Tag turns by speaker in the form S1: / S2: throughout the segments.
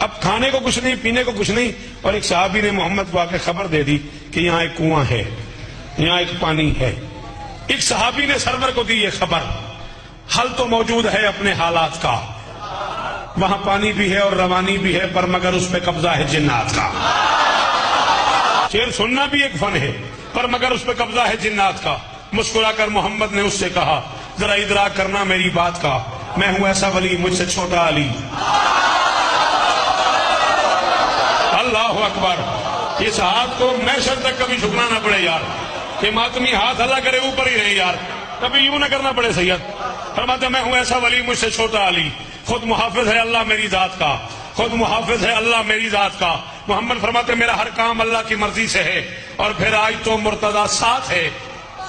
S1: اب کھانے کو کچھ نہیں، پینے کو کچھ نہیں، اور ایک صحابی نے محمد کو آ کے خبر دے دی کہ یہاں ایک کنواں ہے، یہاں ایک پانی ہے۔ ایک صحابی نے سرور کو دی یہ خبر، حل تو موجود ہے اپنے حالات کا، وہاں پانی بھی ہے اور روانی بھی ہے، پر مگر اس پہ قبضہ ہے جنات کا۔ شعر سننا بھی ایک فن ہے، پر مگر اس پہ قبضہ ہے جنات کا۔ مسکرا کر محمد نے اس سے کہا ذرا ادراک کرنا میری بات کا، میں ہوں ایسا ولی مجھ سے چھوٹا علی۔ اللہ اکبر۔ اس ہاتھ کو محشر تک کبھی جھکنا نہ پڑے یار، کہ ماتمی ہاتھ اللہ کرے اوپر ہی رہے یار، کبھی یوں نہ کرنا پڑے سید۔ فرماتے میں ہوں ایسا ولی مجھ سے چھوٹا علی، خود محافظ ہے اللہ میری ذات کا، خود محافظ ہے اللہ میری ذات کا۔ محمد فرماتے میرا ہر کام اللہ کی مرضی سے ہے، اور پھر آج تو مرتضیٰ ساتھ ہے۔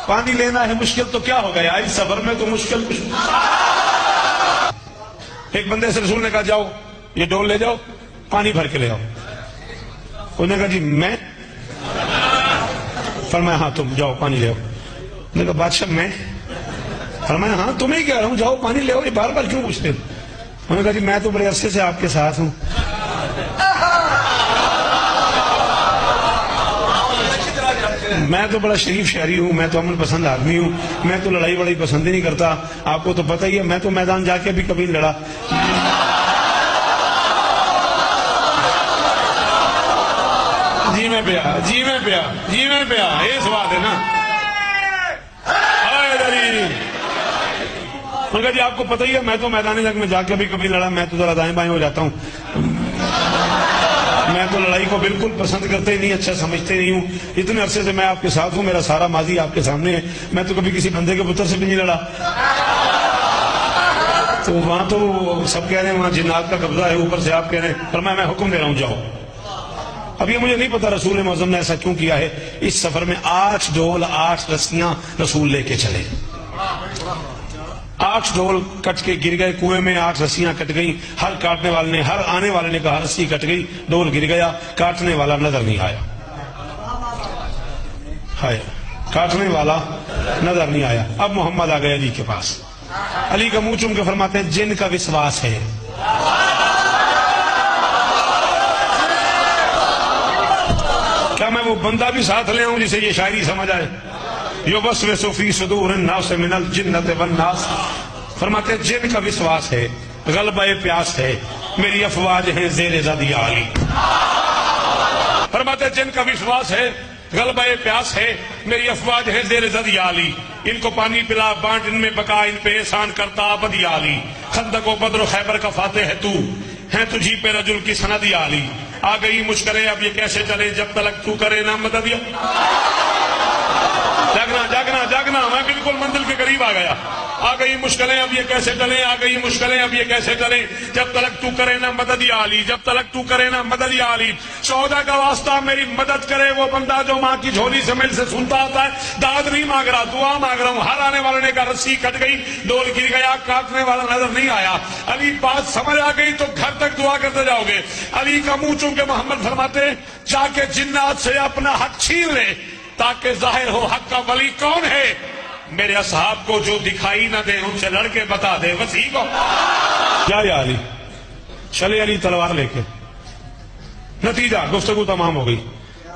S1: پانی لینا ہے مشکل تو کیا ہو گیا، آج سفر میں تو مشکل کچھ۔ ایک بندے سے رسول نے کہا جاؤ یہ ڈول لے جاؤ، پانی بھر کے لے آؤ۔ انہوں نے کہا جی میں؟ فرمایا ہاں تم جاؤ پانی لے آؤ۔ انہوں نے کہا بادشاہ میں؟ فرمایا ہاں تمہیں کہہ رہا ہوں جاؤ پانی لے آؤ، یہ بار بار کیوں پوچھتے؟ انہوں نے کہا جی میں تو بڑے عرصے سے آپ کے ساتھ ہوں، میں تو بڑا شریف شہری ہوں، میں تو امن پسند آدمی ہوں، میں تو لڑائی بڑائی پسند ہی نہیں کرتا، آپ کو تو پتہ ہی ہے، میں تو میدان جا کے بھی کبھی لڑا۔ جی میں پیا، جی میں پیا، جی میں پیا، یہ سوال ہے نا۔ انہوں نے کہا جی آپ کو پتہ ہی ہے میں تو میدان جنگ میں جا کے بھی کبھی لڑا، میں تو ذرا دائیں بائیں ہو جاتا ہوں، میں تو لڑائی کو بالکل پسند کرتے ہی نہیں، اچھا سمجھتے نہیں ہوں، اتنے عرصے سے میں آپ کے ساتھ ہوں، میرا سارا ماضی آپ کے سامنے ہے، میں تو کبھی کسی بندے کے پتر سے بھی نہیں لڑا۔ تو وہاں تو سب کہہ رہے ہیں وہاں جنات کا قبضہ ہے، اوپر سے آپ کہہ رہے ہیں، فرمایا میں حکم دے رہا ہوں جاؤ۔ اب یہ مجھے نہیں پتا رسول معظم نے ایسا کیوں کیا ہے۔ اس سفر میں 8 ڈول 8 رسیاں رسول لے کے چلے، 8 ڈول کٹ کے گر گئے کنویں میں، 8 رسیاں کٹ گئیں، ہر کاٹنے والے نے، ہر آنے والے نے کہا رسی کٹ گئی، ڈول گر گیا، کاٹنے والا نظر نہیں آیا، کاٹنے والا نظر نہیں آیا۔ اب محمد آ گئے علی کے پاس، علی کا منہ چوم کے فرماتے ہیں جن کا وشواس ہے کیا میں وہ بندہ بھی ساتھ لے آؤں جسے یہ شاعری سمجھ آئے؟ یوسوس فی صدور الناس من الجنۃ والناس، فرماتے ہیں جن کا وشواس ہے، غلبہ پیاس ہے، میری افواج ہیں زیر زد یا علی۔ فرماتے ہیں جن کا وشواس ہے، غلبہ پیاس ہے، میری افواج ہیں زیر زد یا علی، ان کو پانی پلا بانٹ ان میں بقا، ان پہ احسان کرتا ابد یا علی، خندق و بدر و خیبر کا فاتح ہے تو، ہیں تجھی پہ رجل کی سند یا علی، آ گئی مشکلیں اب یہ کیسے چلے جب تلک تو کرے نہ مدد یا۔ جاگنا جاگنا جاگنا، میں بالکل منزل کے قریب آ گیا، آ گئی مشکلیں اب یہ کیسے چلیں، آ گئی مشکلیں اب یہ کیسے چلیں جب تلک تو کرے نہ مدد یا علی، جب تلک تو کرے نہ مدد یا علی، سودا کا واسطہ میری مدد کرے وہ بندہ جو ماں کی جھولی سے مل سے سنتا آتا ہے، داد نہیں مانگ رہا دعا مانگ رہا ہوں۔ ہر آنے والے نے کہا رسی کٹ گئی، ڈول گر گیا، کاٹنے والا نظر نہیں آیا۔ علی بات سمجھ آ گئی تو گھر تک دعا کرتے جاؤ گے۔ علی کا منہ چوم کے محمد فرماتے جا کے جنات سے اپنا حق چھین لے تاکہ ظاہر ہو حق کا ولی کون ہے، میرے اصحاب کو جو دکھائی نہ دے ان سے لڑ کے بتا دے وسیع کو۔ کیا یا علی؟ چلے علی تلوار لے کے، نتیجہ گفتگو تمام ہو گئی،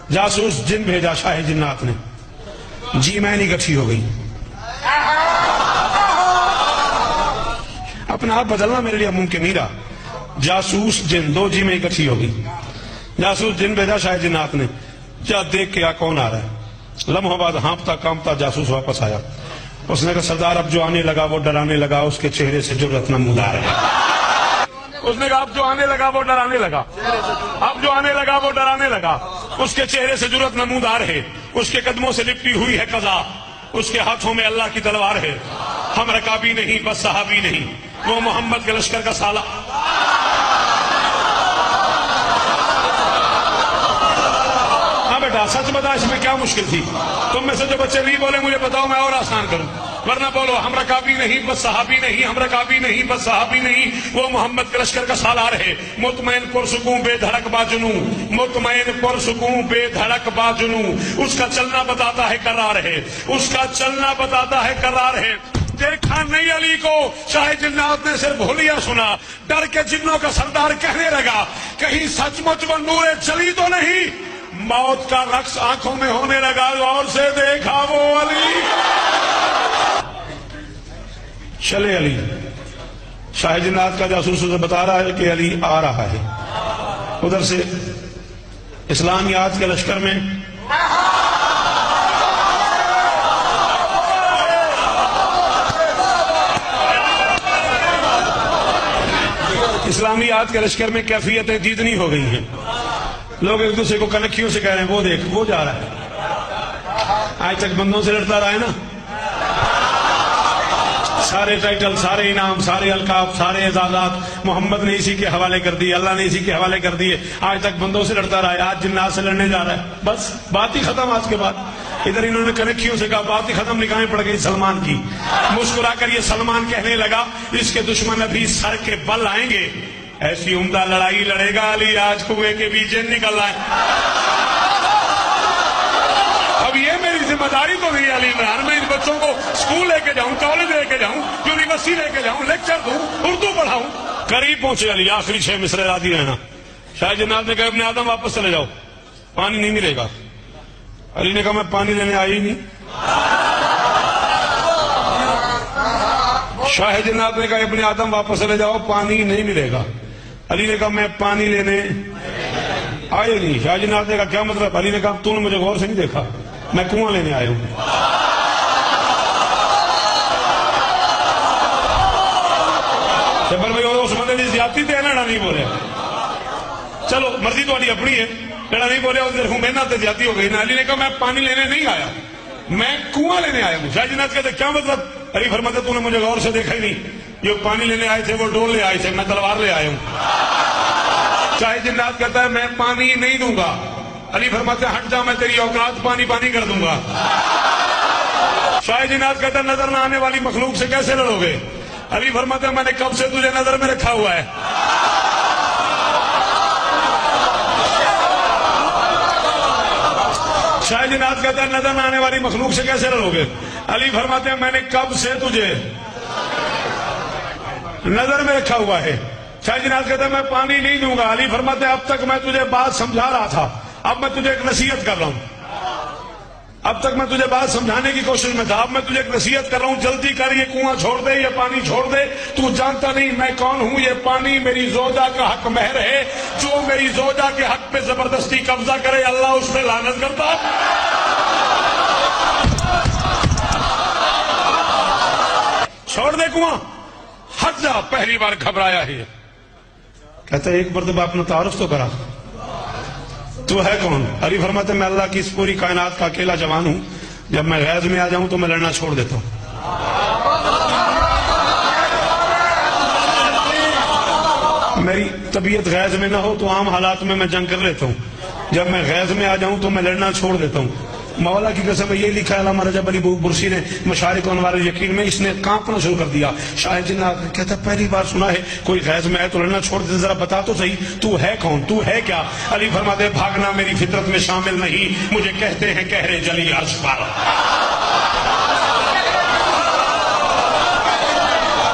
S1: جاسوس جن بھیجا شاہ جنات نے، جی میں نہیں گٹھی ہو گئی، اپنا آپ بدلنا میرے لیے ممکن نہیں رہا، جاسوس جن دو جی میں اکٹھی ہو گئی، جاسوس جن بھیجا شاہ جنات نے، جا دیکھ کے کون آ رہا ہے، لمحوں بعد ہانپتا کامتا جاسوس واپس آیا، اس نے کہا سردار اب جو آنے لگا وہ ڈرانے لگا، اس کے چہرے سے جرأت نمودار ہے۔ اس نے کہا اب جو آنے لگا وہ ڈرانے لگا، اب جو آنے لگا وہ ڈرانے لگا، اس کے چہرے سے جرأت نمودار ہے، اس کے قدموں سے لپٹی ہوئی ہے قضا، اس کے ہاتھوں میں اللہ کی تلوار ہے، ہم رکابی نہیں بس صحابی نہیں، وہ محمد کے لشکر کا سالہ۔ بیٹا سچ بتا اس میں کیا مشکل تھی؟ تم میں سے جو بچے نہیں بولے مجھے بتاؤ میں اور آسان کروں، ورنہ بولو ہم رکابی نہیں بس صحابی نہیں، ہم رکابی نہیں بس صحابی نہیں، وہ محمد کے لشکر کا سالار ہے، مطمئن پرسکون بے دھڑک باجنو، مطمئن پرسکون بے دھڑک باجنو، اس کا چلنا بتاتا ہے قرار ہے، اس کا چلنا بتاتا ہے قرار ہے، دیکھا نہیں علی کو، شاہ جنات نے صرف حلیہ سنا، ڈر کے جنوں کا سردار کہنے لگا کہیں سچ مچ وہ نور چلی تو نہیں؟ موت کا رقص آنکھوں میں ہونے لگا، غور سے دیکھا وہ علی، چلے علی۔ شاہ جنات کا جاسوس اسے بتا رہا ہے کہ علی آ رہا ہے۔ ادھر سے اسلامیات کے لشکر میں اسلامیات کے لشکر میں کیفیتیں دیدنی ہو گئی ہیں۔ لوگ ایک دوسرے کو کنکھیوں سے کہہ رہے ہیں وہ دیکھ وہ جا رہا ہے۔ آج تک بندوں سے لڑتا رہا ہے نا، سارے ٹائٹل، سارے انعام، سارے القاب، سارے اعزازات محمد نے اسی کے حوالے کر دیے، اللہ نے اسی کے حوالے کر دیے۔ آج تک بندوں سے لڑتا رہا ہے، آج جنات سے لڑنے جا رہا ہے۔ بس بات ہی ختم آج کے بعد۔ ادھر انہوں نے کنکھیوں سے کہا بات ہی ختم، نگاہیں پڑ گئی سلمان کی۔ مسکرا کر یہ سلمان کہنے لگا اس کے دشمن ابھی سر کے بل آئیں گے، ایسی عمدہ لڑائی لڑے گا علی آج کنویں کے بیچ نکل آئے۔ اب یہ میری ذمہ داری تو نہیں علی عمران، میں ان بچوں کو اسکول لے کے جاؤں، کالج لے کے جاؤں، یونیورسٹی لے کے جاؤں، لیکچر دوں، اردو پڑھاؤں۔ قریب پہنچے علی، آخری 6 مصرے راضی رہنا۔ شاہ جنات نے کہا ابن آدم واپس چلے جاؤ، پانی نہیں ملے گا۔ علی نے کہا میں پانی لینے آئی نہیں۔ شاہ جنات نے کہا ابن آدم واپس چلے جاؤ، پانی نہیں ملے گا۔ علی نے کہا میں پانی لینے آئے نہیں۔ شاہ جنات نے کہا کیا مطلب؟ علی نے کہا تو نے مجھے غور سے نہیں دیکھا، میں کنواں لینے آیا ہوں۔ جبر بھائی اس بندے کی زیادتی تے لڑا نہیں بولے، چلو مرضی تھوڑی اپنی ہے، لڑا نہیں بولے اس دیکھوں محنت تے زیادتی ہو گئی نا۔ علی نے کہا میں پانی لینے نہیں آیا، میں کنواں لینے آیا ہوں۔ شاہ جنات کہتے کیا مطلب؟ علی فرماتے تو نے مجھے غور سے دیکھا ہی نہیں، جو پانی لینے آئے تھے وہ ڈول لے آئے تھے، میں تلوار لے آیا ہوں۔ شاہ جنات کہتا ہے میں پانی نہیں دوں گا۔ علی فرماتے ہٹ جا، میں تیری اوقات پانی پانی کر دوں گا۔ شاہ جنات کہتا ہے نظر نہ آنے والی مخلوق سے کیسے لڑو گے؟ علی فرماتے میں نے کب سے تجھے نظر میں رکھا ہوا ہے۔ شاہ جنات کہتا ہے نظر نہ آنے والی مخلوق سے کیسے لڑو گے؟ علی فرماتے ہیں میں نے کب سے تجھے نظر میں رکھا ہوا ہے۔ شاہ جنات کہتا ہے میں پانی نہیں دوں گا۔ علی فرماتے ہیں اب تک میں تجھے بات سمجھا رہا تھا، اب میں تجھے ایک نصیحت کر رہا ہوں۔ اب تک میں تجھے بات سمجھانے کی کوشش میں تھا، اب میں تجھے ایک نصیحت کر رہا ہوں، جلدی کر، یہ کنواں چھوڑ دے، یہ پانی چھوڑ دے۔ تو جانتا نہیں میں کون ہوں، یہ پانی میری زوجہ کا حق مہر ہے، جو میری زوجہ کے حق پہ زبردستی قبضہ کرے اللہ اس پہ لعنت کرتا۔ چھوڑ دے کنواں، ہٹ جا۔ پہلی بار گھبرایا ہی، کہتا ہے ایک مرتبہ اپنا تعارف تو کرا، تو ہے کون؟ علی فرماتے میں اللہ کی اس پوری کائنات کا اکیلا جوان ہوں، جب میں غیظ میں آ جاؤں تو میں لڑنا چھوڑ دیتا ہوں۔ میری طبیعت غیظ میں نہ ہو تو عام حالات میں جنگ کر لیتا ہوں، جب میں غیظ میں آ جاؤں تو میں لڑنا چھوڑ دیتا ہوں۔ مولا کی قسم ہے، یہ لکھا ہے علامہ رجب علی برسی نے مشارق انوار الیقین میں، اس نے کانپنا شروع کر دیا۔ شاہ جنات کہتا پہلی بار سنا ہے کوئی غیظ میں ہے تو لڑنا چھوڑ دے، ذرا بتا تو صحیح تو ہے کون، تو ہے کیا؟ علی فرماتے بھاگنا میری فطرت میں شامل نہیں، مجھے کہتے ہیں کہرے جلی عرش پر۔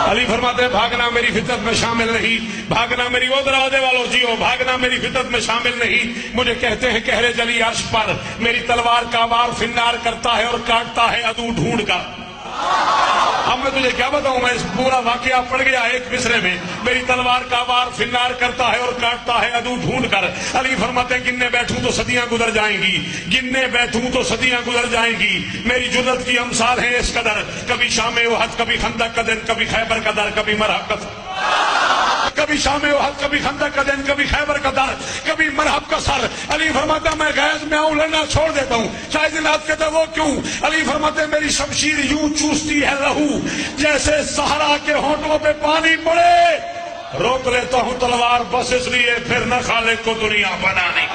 S1: علی فرماتے ہیں بھاگنا میری فطرت میں شامل نہیں، بھاگنا میری وہ دروازے والوں جیو، بھاگنا میری فطرت میں شامل نہیں، مجھے کہتے ہیں کہرے جلی عرش پر، میری تلوار کا وار فنار کرتا ہے اور کاٹتا ہے عدو ڈھونڈ کر۔ اب میں تجھے کیا بتاؤں، میں اس پورا واقعہ پڑ گیا ایک مصرے میں، میری تلوار کا وار فنار کرتا ہے اور کاٹتا ہے عدو ڈھونڈ کر۔ علی فرماتے ہیں گننے بیٹھوں تو صدیاں گزر جائیں گی، گننے بیٹھوں تو صدیاں گزر جائیں گی، میری جرت کی امثال ہیں اس قدر، کبھی شام احد، کبھی خندق کا دن، کبھی خیبر کا در، کبھی مرحب کا کبھی شام احد، کبھی خندق کا دن، کبھی خیبر کا در، کبھی مرحب کا سر۔ علی فرماتا میں غیظ میں آؤں لڑنا چھوڑ دیتا ہوں۔ شاہ جنات کہتا ہے وہ کیوں؟ علی فرماتے میری شمشیر یوں چوستی ہے لہو جیسے صحرا کے ہونٹوں پہ پانی پڑے، روک لیتا ہوں تلوار بس اس لیے پھر نہ خالق کو دنیا بنانی۔